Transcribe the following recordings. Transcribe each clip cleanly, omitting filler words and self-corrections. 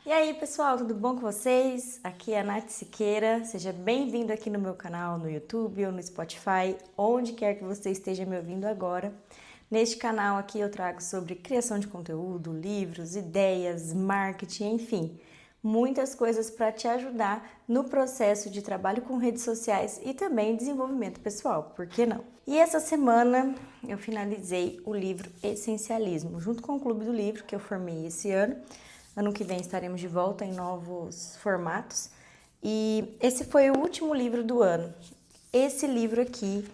E aí, pessoal, tudo bom com vocês? Aqui é a Nath Siqueira. Seja bem-vindo aqui no meu canal no YouTube ou no Spotify, onde quer que você esteja me ouvindo agora. Neste canal aqui eu trago sobre criação de conteúdo, livros, ideias, marketing, enfim, muitas coisas para te ajudar no processo de trabalho com redes sociais e também desenvolvimento pessoal, por que não? E essa semana eu finalizei o livro Essencialismo, junto com o Clube do Livro que eu formei esse ano. Ano que vem estaremos de volta em novos formatos. E esse foi o último livro do ano. Esse livro aqui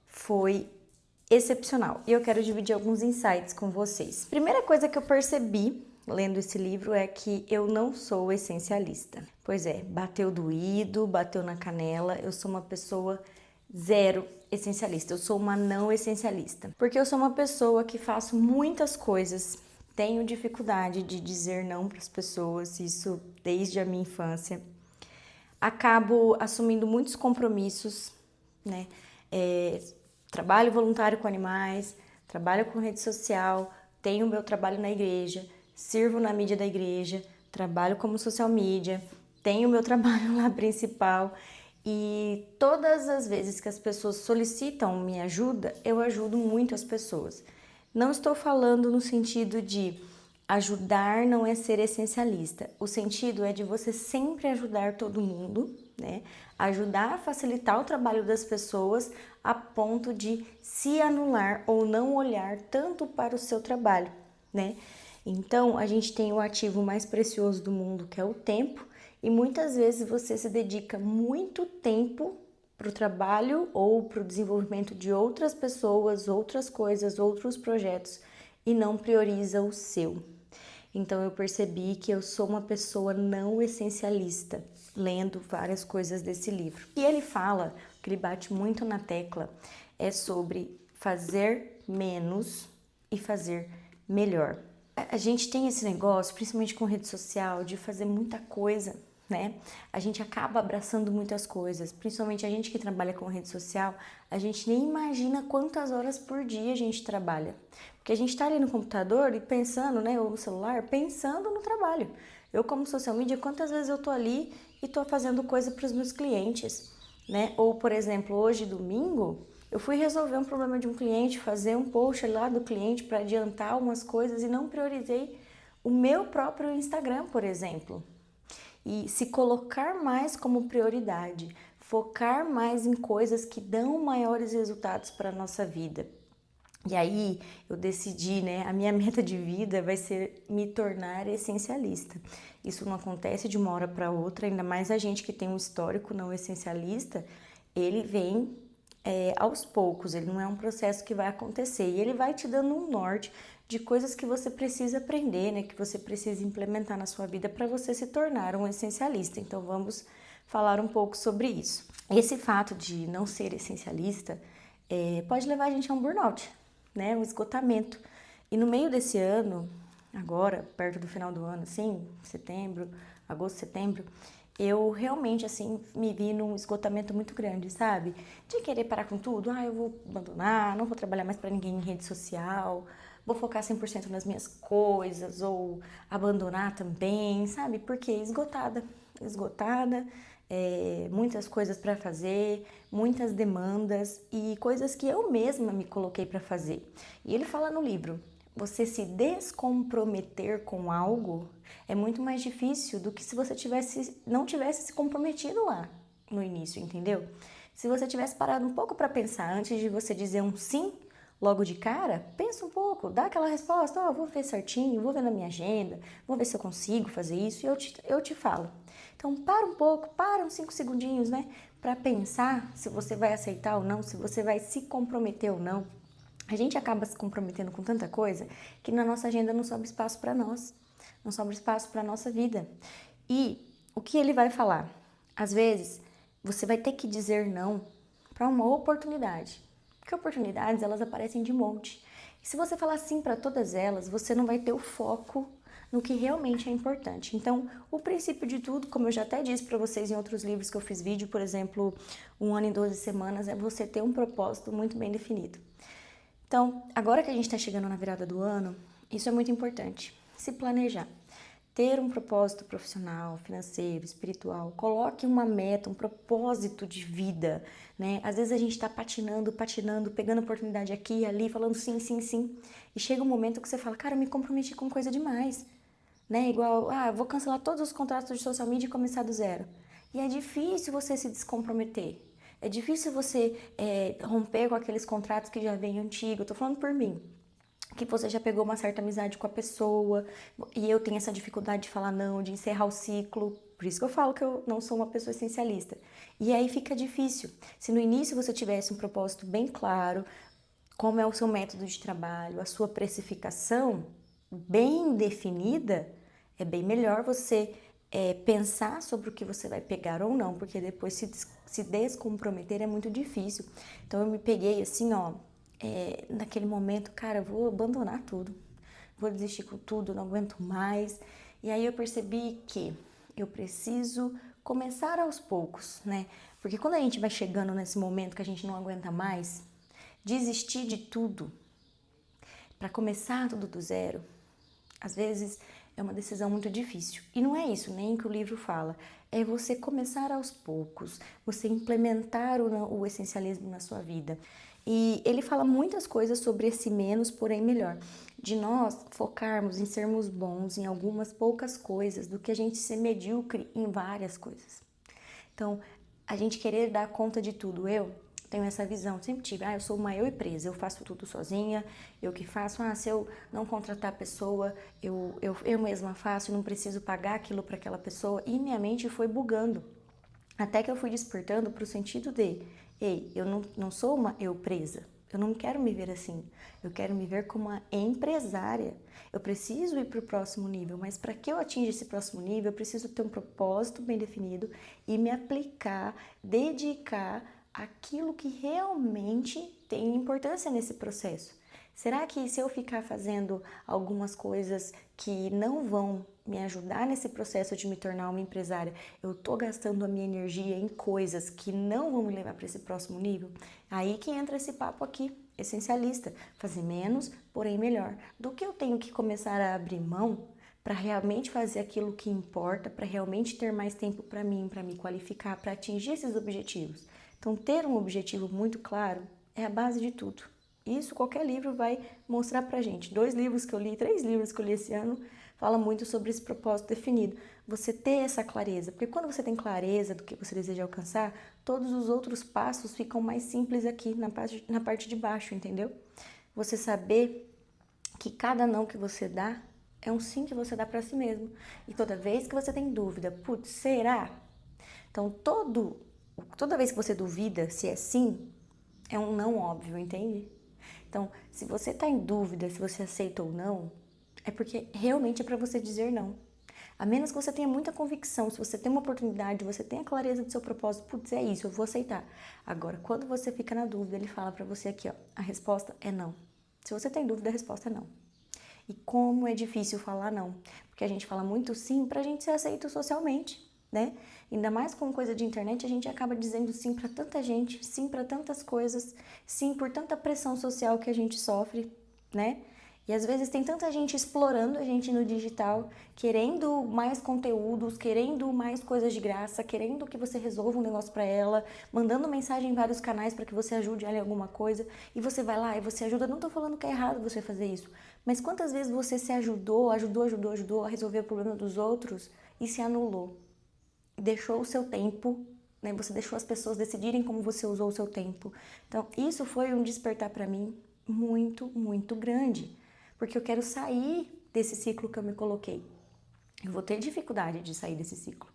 foi excepcional e eu quero dividir alguns insights com vocês. Primeira coisa que eu percebi lendo esse livro é que eu não sou essencialista. Pois é, bateu doído, bateu na canela, eu sou uma pessoa zero essencialista, eu sou uma não essencialista. Porque eu sou uma pessoa que faço muitas coisas, tenho dificuldade de dizer não para as pessoas, isso desde a minha infância. Acabo assumindo muitos compromissos, né? Trabalho voluntário com animais, trabalho com rede social, tenho meu trabalho na igreja, sirvo na mídia da igreja, trabalho como social media, tenho meu trabalho lá principal e todas as vezes que as pessoas solicitam minha ajuda, eu ajudo muito as pessoas. Não estou falando no sentido de ajudar não é ser essencialista. O sentido é de você sempre ajudar todo mundo, né? Ajudar a facilitar o trabalho das pessoas a ponto de se anular ou não olhar tanto para o seu trabalho, né? Então, a gente tem o ativo mais precioso do mundo, que é o tempo, e muitas vezes você se dedica muito tempo para o trabalho ou para o desenvolvimento de outras pessoas, outras coisas, outros projetos e não prioriza o seu. Então eu percebi que eu sou uma pessoa não essencialista, lendo várias coisas desse livro. E ele fala, que ele bate muito na tecla, é sobre fazer menos e fazer melhor. A gente tem esse negócio, principalmente com rede social, de fazer muita coisa, né? A gente acaba abraçando muitas coisas, principalmente a gente que trabalha com rede social, a gente nem imagina quantas horas por dia a gente trabalha. Porque a gente tá ali no computador e pensando, né, ou no celular, pensando no trabalho. Eu como social media, quantas vezes eu tô ali e tô fazendo coisa para os meus clientes, né? Ou, por exemplo, hoje domingo, eu fui resolver um problema de um cliente, fazer um post lá do cliente para adiantar umas coisas e não priorizei o meu próprio Instagram, por exemplo. E se colocar mais como prioridade, focar mais em coisas que dão maiores resultados para a nossa vida. E aí eu decidi, né, a minha meta de vida vai ser me tornar essencialista. Isso não acontece de uma hora para outra, ainda mais a gente que tem um histórico não essencialista, ele vem aos poucos, ele não é um processo que vai acontecer e ele vai te dando um norte de coisas que você precisa aprender, né, que você precisa implementar na sua vida para você se tornar um essencialista. Então vamos falar um pouco sobre isso. Esse fato de não ser essencialista pode levar a gente a um burnout, né, um esgotamento. E no meio desse ano, agora, perto do final do ano, assim, setembro, agosto, setembro, eu realmente, assim, me vi num esgotamento muito grande, sabe? De querer parar com tudo. Eu vou abandonar, não vou trabalhar mais pra ninguém em rede social, vou focar 100% nas minhas coisas, ou abandonar também, sabe? Porque esgotada, muitas coisas para fazer, muitas demandas e coisas que eu mesma me coloquei para fazer. E ele fala no livro, você se descomprometer com algo é muito mais difícil do que se você não tivesse se comprometido lá no início, entendeu? Se você tivesse parado um pouco para pensar antes de você dizer um sim logo de cara, pensa um pouco, dá aquela resposta, vou ver certinho, vou ver na minha agenda, vou ver se eu consigo fazer isso e eu te falo. Então para um pouco, para uns 5 segundinhos, né, para pensar se você vai aceitar ou não, se você vai se comprometer ou não. A gente acaba se comprometendo com tanta coisa que na nossa agenda não sobra espaço para nós, não sobra espaço para a nossa vida. E o que ele vai falar? Às vezes, você vai ter que dizer não para uma oportunidade, porque oportunidades elas aparecem de monte. E se você falar sim para todas elas, você não vai ter o foco no que realmente é importante. Então, o princípio de tudo, como eu já até disse para vocês em outros livros que eu fiz vídeo, por exemplo, 1 ano em 12 semanas, é você ter um propósito muito bem definido. Então, agora que a gente está chegando na virada do ano, isso é muito importante, se planejar. ter um propósito profissional, financeiro, espiritual. Coloque uma meta, um propósito de vida, né? Às vezes a gente tá patinando, pegando oportunidade aqui e ali, falando sim, sim, sim. E chega um momento que você fala, cara, eu me comprometi com coisa demais, né? Igual, eu vou cancelar todos os contratos de social media e começar do zero. E é difícil você se descomprometer. É difícil você romper com aqueles contratos que já vêm antigos. Eu tô falando por mim, que você já pegou uma certa amizade com a pessoa, e eu tenho essa dificuldade de falar não, de encerrar o ciclo, por isso que eu falo que eu não sou uma pessoa essencialista. E aí fica difícil. Se no início você tivesse um propósito bem claro, como é o seu método de trabalho, a sua precificação bem definida, é bem melhor você pensar sobre o que você vai pegar ou não, porque depois se descomprometer é muito difícil. Então eu me peguei assim, ó, naquele momento, cara, eu vou abandonar tudo, vou desistir com tudo, não aguento mais. E aí eu percebi que eu preciso começar aos poucos, né? Porque quando a gente vai chegando nesse momento que a gente não aguenta mais, desistir de tudo para começar tudo do zero, às vezes é uma decisão muito difícil. E não é isso nem que o livro fala. É você começar aos poucos, você implementar o essencialismo na sua vida. E ele fala muitas coisas sobre esse menos, porém melhor. De nós focarmos em sermos bons em algumas poucas coisas, do que a gente ser medíocre em várias coisas. Então, a gente querer dar conta de tudo. Eu tenho essa visão, sempre tive, eu sou uma eu e presa, eu faço tudo sozinha, eu que faço, se eu não contratar a pessoa, eu mesma faço, não preciso pagar aquilo para aquela pessoa, e minha mente foi bugando, até que eu fui despertando para o sentido de, ei, eu não sou uma eu presa, eu não quero me ver assim, eu quero me ver como uma empresária. Eu preciso ir para o próximo nível, mas para que eu atinja esse próximo nível, eu preciso ter um propósito bem definido e me aplicar, dedicar aquilo que realmente tem importância nesse processo. Será que se eu ficar fazendo algumas coisas que não vão me ajudar nesse processo de me tornar uma empresária, eu tô gastando a minha energia em coisas que não vão me levar para esse próximo nível? Aí que entra esse papo aqui, essencialista, fazer menos, porém melhor. Do que eu tenho que começar a abrir mão para realmente fazer aquilo que importa, para realmente ter mais tempo para mim, para me qualificar, para atingir esses objetivos. Então, ter um objetivo muito claro é a base de tudo. Isso qualquer livro vai mostrar pra gente. 2 livros que eu li, 3 livros que eu li esse ano, fala muito sobre esse propósito definido. Você ter essa clareza, porque quando você tem clareza do que você deseja alcançar, todos os outros passos ficam mais simples aqui na parte de baixo, entendeu? Você saber que cada não que você dá é um sim que você dá pra si mesmo. E toda vez que você tem dúvida, putz, será? Então, toda vez que você duvida se é sim, é um não óbvio, entende? Então, se você está em dúvida se você aceita ou não, é porque realmente é para você dizer não. A menos que você tenha muita convicção, se você tem uma oportunidade, você tem a clareza do seu propósito, putz, é isso, eu vou aceitar. Agora, quando você fica na dúvida, ele fala para você aqui, ó, a resposta é não. Se você tem dúvida, a resposta é não. E como é difícil falar não, porque a gente fala muito sim pra gente ser aceito socialmente, né? Ainda mais com coisa de internet, a gente acaba dizendo sim para tanta gente, sim para tantas coisas, sim por tanta pressão social que a gente sofre, né? E às vezes tem tanta gente explorando a gente no digital, querendo mais conteúdos, querendo mais coisas de graça, querendo que você resolva um negócio para ela, mandando mensagem em vários canais para que você ajude ela em alguma coisa, e você vai lá e você ajuda. Não tô falando que é errado você fazer isso, mas quantas vezes você se ajudou a resolver o problema dos outros e se anulou? Deixou o seu tempo, né? Você deixou as pessoas decidirem como você usou o seu tempo. Então, isso foi um despertar para mim muito, muito grande, porque eu quero sair desse ciclo que eu me coloquei. Eu vou ter dificuldade de sair desse ciclo,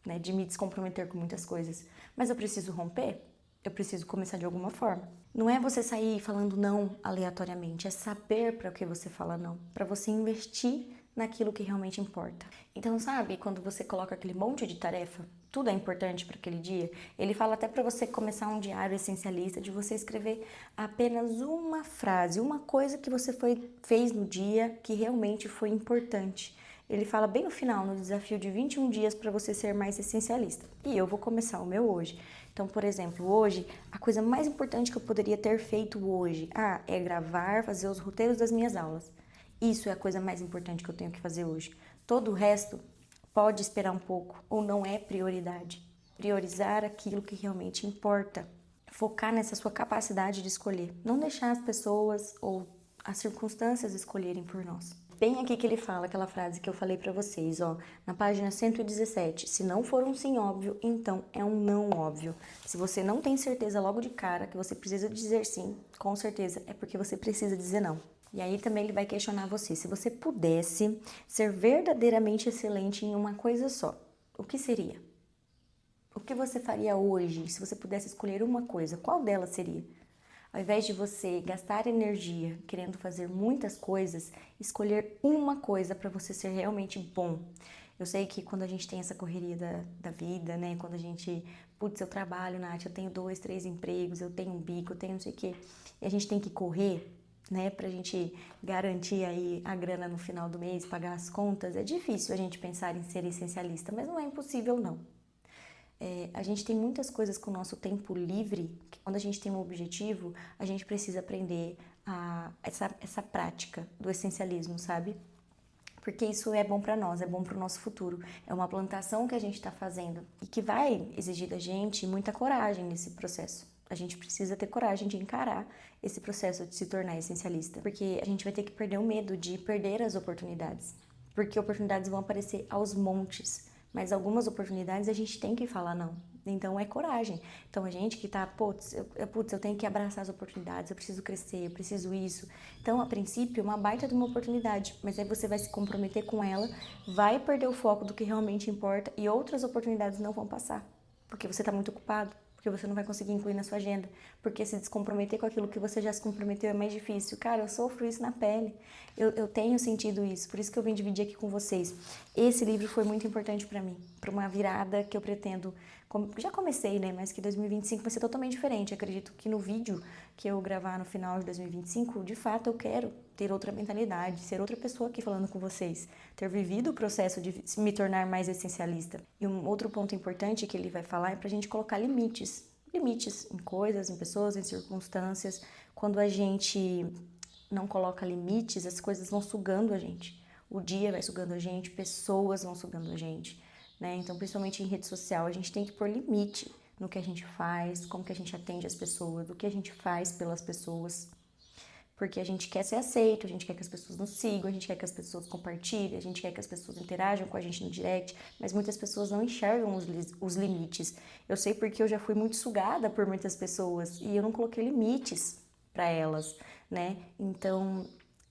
né? De me descomprometer com muitas coisas, mas eu preciso romper. Eu preciso começar de alguma forma. Não é você sair falando não aleatoriamente, é saber para o que você fala não, para você investir naquilo que realmente importa. Então, sabe, quando você coloca aquele monte de tarefa, tudo é importante para aquele dia, ele fala até para você começar um diário essencialista, de você escrever apenas uma frase, uma coisa que você fez no dia que realmente foi importante. Ele fala bem no final, no desafio de 21 dias para você ser mais essencialista. E eu vou começar o meu hoje. Então, por exemplo, hoje, a coisa mais importante que eu poderia ter feito hoje, é gravar, fazer os roteiros das minhas aulas. Isso é a coisa mais importante que eu tenho que fazer hoje. Todo o resto pode esperar um pouco ou não é prioridade. Priorizar aquilo que realmente importa. Focar nessa sua capacidade de escolher. Não deixar as pessoas ou as circunstâncias escolherem por nós. Bem aqui que ele fala aquela frase que eu falei pra vocês, ó, na página 117. Se não for um sim óbvio, então é um não óbvio. Se você não tem certeza logo de cara que você precisa dizer sim, com certeza é porque você precisa dizer não. E aí também ele vai questionar você, se você pudesse ser verdadeiramente excelente em uma coisa só, o que seria? O que você faria hoje se você pudesse escolher uma coisa? Qual delas seria? Ao invés de você gastar energia querendo fazer muitas coisas, escolher uma coisa para você ser realmente bom. Eu sei que quando a gente tem essa correria da vida, né? Quando a gente, putz, eu trabalho, Nath, eu tenho 2, 3 empregos, eu tenho um bico, eu tenho não sei o quê. E a gente tem que correr, né? Pra gente garantir aí a grana no final do mês, pagar as contas. É difícil a gente pensar em ser essencialista, mas não é impossível, não. A gente tem muitas coisas com o nosso tempo livre, que quando a gente tem um objetivo, a gente precisa aprender essa prática do essencialismo, sabe? Porque isso é bom para nós, é bom para o nosso futuro. É uma plantação que a gente está fazendo e que vai exigir da gente muita coragem nesse processo. A gente precisa ter coragem de encarar esse processo de se tornar essencialista, porque a gente vai ter que perder o medo de perder as oportunidades, porque oportunidades vão aparecer aos montes. Mas algumas oportunidades a gente tem que falar não. Então é coragem. Então a gente que tá, putz, eu tenho que abraçar as oportunidades, eu preciso crescer, eu preciso isso. Então, a princípio, uma baita de uma oportunidade, mas aí você vai se comprometer com ela, vai perder o foco do que realmente importa e outras oportunidades não vão passar, porque você tá muito ocupado, porque você não vai conseguir incluir na sua agenda, porque se descomprometer com aquilo que você já se comprometeu é mais difícil. Cara, eu sofro isso na pele, eu tenho sentido isso, por isso que eu vim dividir aqui com vocês. Esse livro foi muito importante pra mim, pra uma virada que eu pretendo, já comecei, né, mas que 2025 vai ser totalmente diferente. Acredito que no vídeo que eu gravar no final de 2025, de fato eu quero ter outra mentalidade, ser outra pessoa aqui falando com vocês, ter vivido o processo de me tornar mais essencialista. E um outro ponto importante que ele vai falar é pra gente colocar limites. Limites em coisas, em pessoas, em circunstâncias. Quando a gente não coloca limites, as coisas vão sugando a gente. O dia vai sugando a gente, pessoas vão sugando a gente, né? Então, principalmente em rede social, a gente tem que pôr limite no que a gente faz, como que a gente atende as pessoas, o que a gente faz pelas pessoas. Porque a gente quer ser aceito, a gente quer que as pessoas nos sigam, a gente quer que as pessoas compartilhem, a gente quer que as pessoas interajam com a gente no direct, mas muitas pessoas não enxergam os limites. Eu sei porque eu já fui muito sugada por muitas pessoas e eu não coloquei limites para elas, né? Então,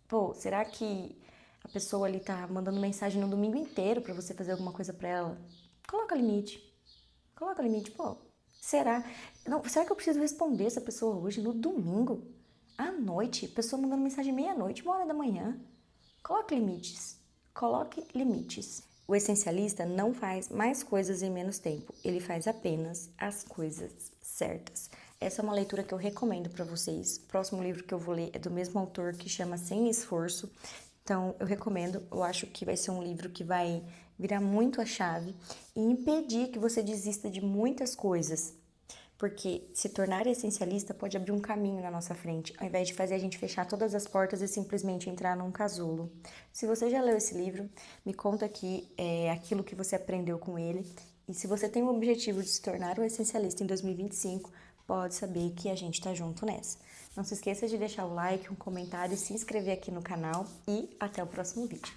pô, será que a pessoa ali tá mandando mensagem no domingo inteiro para você fazer alguma coisa para ela? Coloca limite. Coloca limite, pô. Será? Não, será que eu preciso responder essa pessoa hoje no domingo? À noite, pessoa mandando mensagem meia-noite, 1 hora da manhã. Coloque limites. Coloque limites. O essencialista não faz mais coisas em menos tempo. Ele faz apenas as coisas certas. Essa é uma leitura que eu recomendo para vocês. O próximo livro que eu vou ler é do mesmo autor, que chama Sem Esforço. Então, eu recomendo. Eu acho que vai ser um livro que vai virar muito a chave e impedir que você desista de muitas coisas. Porque se tornar essencialista pode abrir um caminho na nossa frente, ao invés de fazer a gente fechar todas as portas e simplesmente entrar num casulo. Se você já leu esse livro, me conta aqui aquilo que você aprendeu com ele. E se você tem o objetivo de se tornar um essencialista em 2025, pode saber que a gente tá junto nessa. Não se esqueça de deixar o like, um comentário, se inscrever aqui no canal e até o próximo vídeo.